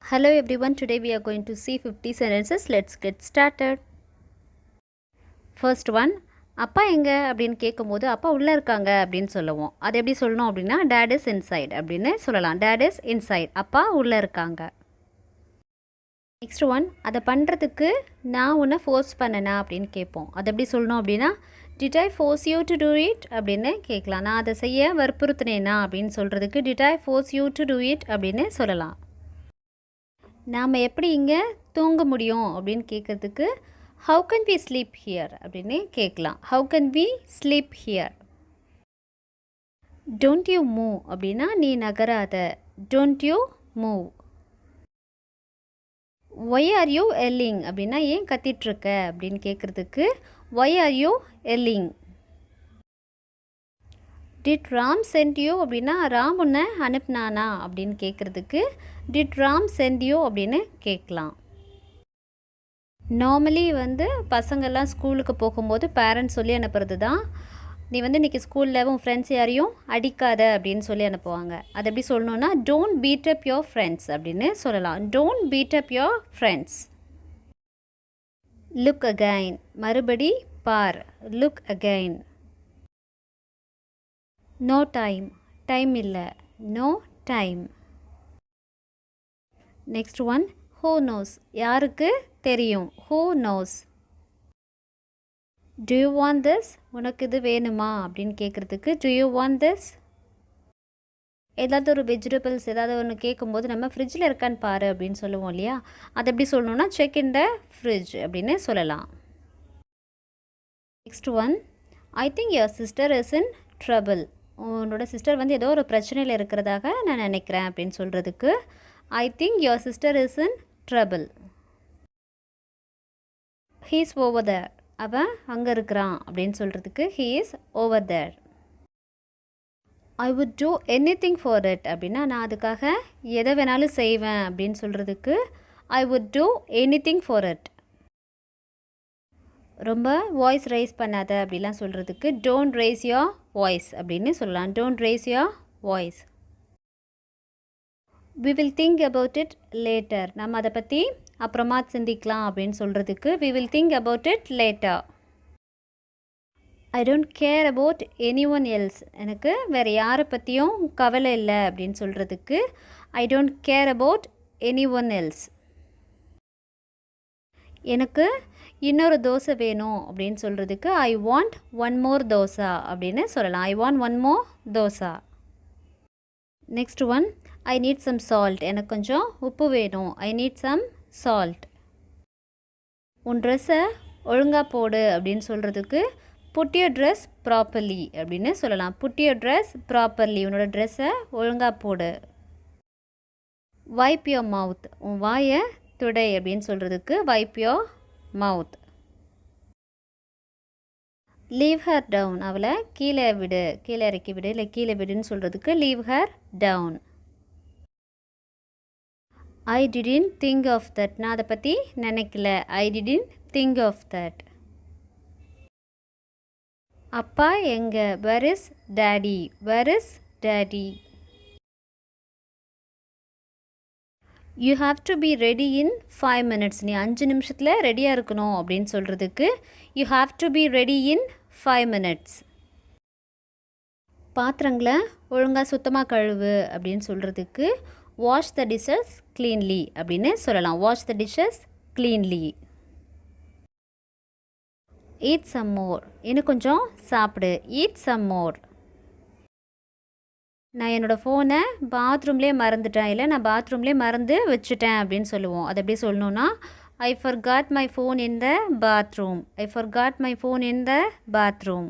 Hello everyone, today we are going to see 50 sentences. Let's get started. First one, அப்பா எங்க அப்படின்னு கேட்கும்போது அப்பா உள்ளே இருக்காங்க அப்படின்னு சொல்லுவோம். அது எப்படி சொல்லணும் அப்படின்னா dad is inside அப்படின்னு சொல்லலாம். dad is inside, அப்பா உள்ளே இருக்காங்க. நெக்ஸ்ட் ஒன், அதை பண்ணுறதுக்கு நான் உன்னை ஃபோர்ஸ் பண்ணனா அப்படின்னு கேட்போம். அது எப்படி சொல்லணும் அப்படின்னா did I force you to do it அப்படின்னு கேட்கலாம். நான் அதை செய்ய வற்புறுத்தினேனா அப்படின்னு சொல்கிறதுக்கு did I force you to do it அப்படின்னு சொல்லலாம். நாம் எப்படி இங்கே தூங்க முடியும் அப்படின்னு கேட்குறதுக்கு how can we sleep here அப்படின்னு கேட்கலாம். how can we sleep here. don't you move அப்படின்னா நீ நகராத. don't you move. why are you yelling அப்படின்னா ஏன் கத்திட்ருக்க அப்படின்னு கேட்குறதுக்கு why are you yelling. did Ram send you அப்படின்னா ராம் உன்னை அனுப்புனானா அப்படின்னு கேட்குறதுக்கு did Ram send you அப்படின்னு கேட்கலாம். நார்மலி பசங்கள்லாம் ஸ்கூலுக்கு போகும்போது பேரண்ட்ஸ் சொல்லி அனுப்புறது தான் நீ இன்றைக்கி ஸ்கூலில் உன் ஃப்ரெண்ட்ஸ் யாரையும் அடிக்காத அப்படின்னு சொல்லி அனுப்புவாங்க. அது எப்படி சொல்லணுன்னா don't beat up your friends அப்படின்னு சொல்லலாம். Don't beat up your friends. Look again, மறுபடி பார். Look again. No time, time இல்லை. No time. Next one, who knows, யாருக்கு தெரியும். who knows. do you want this, உனக்கு இது வேணுமா அப்படின்னு கேட்குறதுக்கு do you want this. ஏதாவது ஒரு வெஜிடபிள்ஸ் ஏதாவது ஒன்று கேட்கும்போது நம்ம ஃப்ரிட்ஜில் இருக்கான்னு பாரு அப்படின்னு சொல்லுவோம் இல்லையா. அது எப்படி சொல்லணும்னா செக் இன் த ஃப்ரிட்ஜ் அப்படின்னு சொல்லலாம். Next one, I think your sister is in trouble, உன்னோட சிஸ்டர் ஏதோ ஒரு பிரச்சனையில் இருக்கிறதாக நான் நினைக்கிறேன் அப்படின்னு சொல்கிறதுக்கு I think your sister is in trouble. He is over there, அவன் அங்கே இருக்கிறான் அப்படின்னு சொல்கிறதுக்கு he is over there. I would do anything for it அப்படின்னா நான் அதுக்காக எதை வேணாலும் செய்வேன் அப்படின்னு சொல்கிறதுக்கு I would do anything for it. ரொம்ப வாய்ஸ் ரைஸ் பண்ணாத அப்படிலாம் சொல்கிறதுக்கு don't raise your voice அப்படின்னு சொல்லலாம். don't raise your voice. we will think about it later, நம்ம அதை பற்றி அப்புறமா சிந்திக்கலாம் அப்படின்னு சொல்கிறதுக்கு we will think about it later. I don't care about anyone else, எனக்கு வேறு யாரை பற்றியும் கவலை இல்லை அப்படின்னு சொல்கிறதுக்கு I don't care about anyone else. எனக்கு இன்னொரு தோசை வேணும் அப்படின்னு சொல்கிறதுக்கு I want one more dosa அப்படின்னு சொல்லலாம். I want one more dosa. Next one, I need some salt, எனக்கு கொஞ்சம் உப்பு வேணும். I need some salt. உன் ட்ரெஸ்ஸை ஒழுங்காக போடு அப்படின்னு சொல்கிறதுக்கு put your dress properly அப்படின்னு சொல்லலாம். put your dress properly, உன்னோட ட்ரெஸ்ஸை ஒழுங்காக போடு. wipe your mouth, உன் வாயை துடை அப்படின்னு சொல்கிறதுக்கு wipe your mouth. leave her down, அவளை கீழே விடு, கீழே இறக்கி விடு, இல்லை கீழே விடுன்னு சொல்கிறதுக்கு leave her down. I didn't think of that, நான் அதை பற்றி நினைக்கல. I didn't think of that. அப்பா எங்க, where is daddy, where is daddy. you have to be ready in 5 minutes, நீ 5 நிமிஷத்தில் ரெடியாக இருக்கணும் அப்படின்னு சொல்கிறதுக்கு you have to be ready in 5 minutes. பாத்திரங்களை ஒழுங்காக சுத்தமாக கழுவு அப்படின்னு சொல்கிறதுக்கு wash the dishes cleanly அப்படின்னு சொல்லலாம். wash the dishes cleanly. eat some more, இன்னும் கொஞ்சம் சாப்பிடு. eat some more. நான் என்னோடய ஃபோனை பாத்ரூம்லேயே மறந்துட்டேன், இல்லை நான் பாத்ரூம்லேயே மறந்து வச்சுட்டேன் அப்படின்னு சொல்லுவோம். அது எப்படி சொல்லணுன்னா I forgot my phone in the bathroom. I forgot my phone in the bathroom.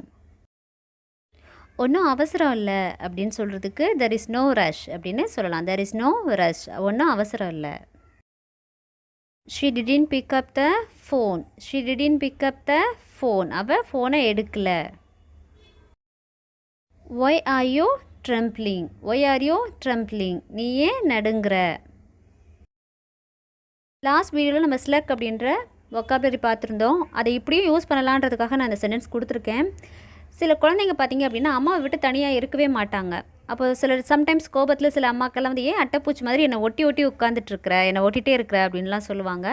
ஒன்றும் அவசரம் இல்லை அப்படின்னு சொல்கிறதுக்கு there is no rush அப்படின்னு சொல்லலாம். there is no rush, ஒன்றும் அவசரம் இல்லை. she didn't pick up the phone. she didn't pick up the phone, அவள் ஃபோனை எடுக்கலை. why are you trembling, why are you trembling, நீ ஏன் நடுங்குற. லாஸ்ட் வீடியோவில் நம்ம slug அப்படின்ற vocabulary பார்த்துருந்தோம். அதை இப்படியும் யூஸ் பண்ணலான்றதுக்காக நான் அந்த சென்டென்ஸ் கொடுத்துருக்கேன். சில குழந்தைங்க பார்த்திங்க அப்படின்னா அம்மாவை விட்டு தனியாக இருக்கவே மாட்டாங்க. அப்போ சம்டைம்ஸ் கோபத்தில் சில அம்மாக்கெல்லாம் வந்து ஏன் அட்டைப்பூச்சி மாதிரி என்னை ஒட்டி ஒட்டி உட்காந்துட்ருக்குற, என்னை ஒட்டிகிட்டே இருக்கிற அப்படின்லாம் சொல்லுவாங்க.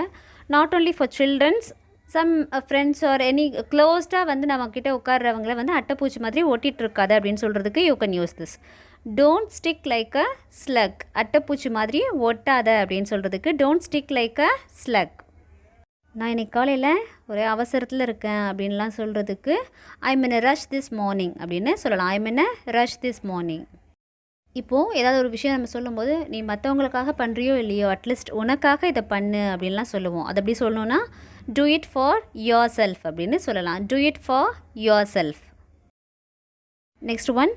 Not only for childrens, some friends or any க்ளோஸ்டாக வந்து நம்மக்கிட்ட உட்கார்றவங்கள வந்து அட்டைப்பூச்சி மாதிரி ஒட்டிகிட்டு இருக்காது அப்படின்னு சொல்கிறதுக்கு you can use this. Don't stick like a slug, அட்டைப்பூச்சி மாதிரி ஒட்டாத அப்படின்னு சொல்கிறதுக்கு don't stick like a slug. நான் இன்றைக்கி காலையில் ஒரே அவசரத்தில் இருக்கேன் அப்படின்லாம் சொல்கிறதுக்கு I'm in a rush this morning அப்படின்னு சொல்லலாம். I'm in a rush this morning. இப்போது ஏதாவது ஒரு விஷயம் நம்ம சொல்லும்போது நீ மற்றவங்களுக்காக பண்ணுறியோ இல்லையோ அட்லீஸ்ட் உனக்காக இதை பண்ணு அப்படின்லாம் சொல்லுவோம். அது எப்படி சொல்லணும்னா do it for yourself அப்படின்னு சொல்லலாம். Do it for yourself. Next one,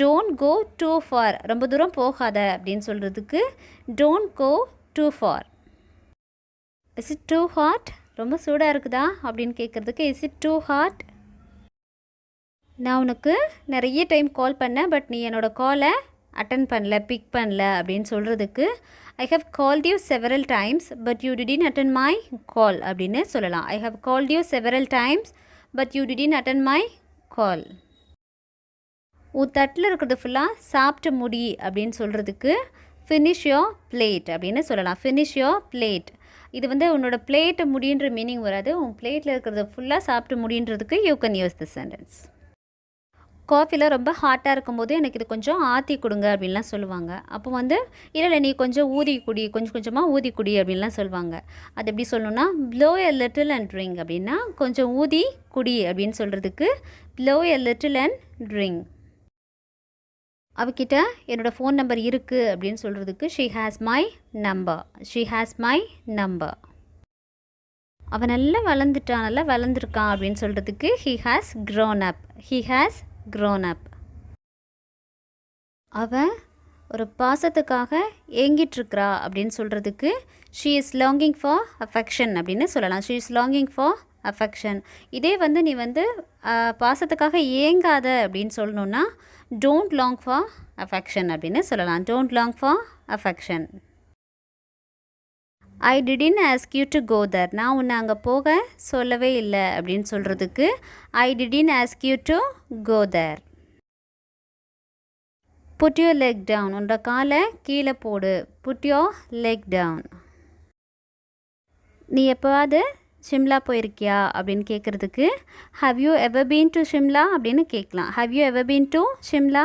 don't go too far, ரொம்ப தூரம் போகாத அப்படின்னு சொல்கிறதுக்கு don't go too far. Is it too hot, ரொம்ப சூடாக இருக்குதா அப்படின்னு கேட்குறதுக்கு இஸ் இட் டூ ஹாட். நான் உனக்கு நிறைய டைம் கால் பண்ணேன், பட் நீ என்னோடய காலை அட்டன் பண்ணல, பிக் பண்ணல அப்படின்னு சொல்கிறதுக்கு I have called you several times but you didn't attend my call அப்படின்னு சொல்லலாம். I have called you several times but you didn't attend my call. உன் தட்டில் இருக்கிறது ஃபுல்லாக சாப்பிட்டு முடி அப்படின்னு சொல்கிறதுக்கு ஃபினிஷ் யோர் பிளேட் அப்படின்னு சொல்லலாம். Finish your plate. இது வந்து உன்னோட பிளேட்டை முடின்ற மீனிங் வராது. உன் பிளேட்டில் இருக்கிறத ஃபுல்லாக சாப்பிட்டு முடின்றதுக்கு you can use this sentence. காஃபியில் ரொம்ப ஹாட்டாக இருக்கும்போது எனக்கு இது கொஞ்சம் ஆற்றி கொடுங்க அப்படின்லாம் சொல்லுவாங்க. அப்போ வந்து இல்லை நீ கொஞ்சம் ஊதி குடி, கொஞ்சம் கொஞ்சமாக ஊதி குடி அப்படின்லாம் சொல்லுவாங்க. அது எப்படி சொல்லணும்னா blow a little and drink அப்படின்னா கொஞ்சம் ஊதி குடி அப்படின்னு சொல்கிறதுக்கு blow a little and drink. அவகிட்ட என்னோடய ஃபோன் நம்பர் இருக்குது அப்படின்னு சொல்கிறதுக்கு she has my number. She has my number. அவன் நல்லா வளர்ந்துட்டான், நல்லா வளர்ந்துருக்கான் அப்படின்னு சொல்கிறதுக்கு he has grown up. He has grown up. அவன் ஒரு பாசத்துக்காக ஏங்கிட்டுருக்கிறா அப்படின்னு சொல்கிறதுக்கு she is longing for affection அப்படின்னு சொல்லலாம். She is longing for affection. இதே வந்து நீ வந்து பாசத்துக்காக ஏங்காத அப்படின்னு சொல்லணுன்னா டோன்ட் லாங் ஃபார் அஃபெக்ஷன் அப்படின்னு சொல்லலாம். Don't long for affection. I didn't ask you to go there, நான் உன்னை அங்கே போக சொல்லவே இல்லை அப்படின்னு சொல்கிறதுக்கு I didn't ask you to go there. Put your leg down, உன்னோட காலை கீழே போடு. Put your leg down. நீ எப்போவாது ஷிம்லா போயிருக்கியா அப்படின்னு கேட்குறதுக்கு have you ever been to Shimla அப்படின்னு கேட்கலாம். Have you ever been to Shimla.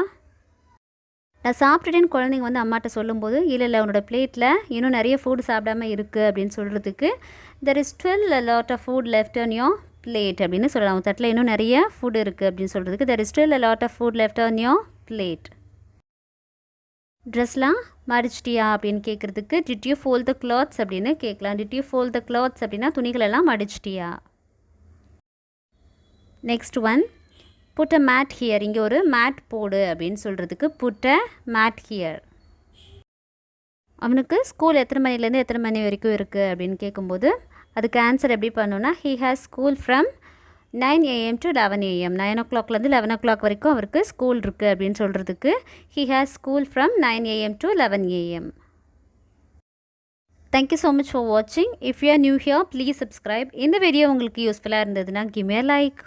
நான் சாப்பிட்டுட்டேன்னு குழந்தைங்க வந்து அம்மாட்ட சொல்லும்போது இல்லை உன்னோட பிளேட்டில் இன்னும் நிறைய ஃபுட் சாப்பிடாமல் இருக்குது அப்படின்னு சொல்கிறதுக்கு there is still a lot of food left on your plate அப்படின்னு சொல்லலாம். தட்டில் இன்னும் நிறைய ஃபுட் இருக்குது அப்படின்னு சொல்கிறதுக்கு there is still a lot of food left on your plate. ட்ரெஸ்லாம் மடிச்சிட்டியா அப்படின்னு கேட்குறதுக்கு did you fold the clothes அப்படின்னு கேட்கலாம். Did you fold the clothes அப்படின்னா துணிகளெல்லாம் மடிச்சிட்டியா. Next one, put a mat here, இங்கே ஒரு மேட் போடு அப்படின்னு சொல்கிறதுக்கு புட் அ மேட் ஹியர். அவனுக்கு ஸ்கூல் எத்தனை மணிலேருந்து எத்தனை மணி வரைக்கும் இருக்குது அப்படின்னு கேட்கும்போது அதுக்கு ஆன்சர் எப்படி பண்ணணுன்னா he has school from 9 AM to 11 AM. 9 o'clockலேருந்து 11 o'clock வரைக்கும் அவருக்கு ஸ்கூல் இருக்குது அப்படின்னு சொல்கிறதுக்கு he has school from 9 AM to 11 AM. Thank you so much for watching. If you are new here, please subscribe. இந்த வீடியோ உங்களுக்கு யூஸ்ஃபுல்லாக இருந்ததுன்னா give me a like.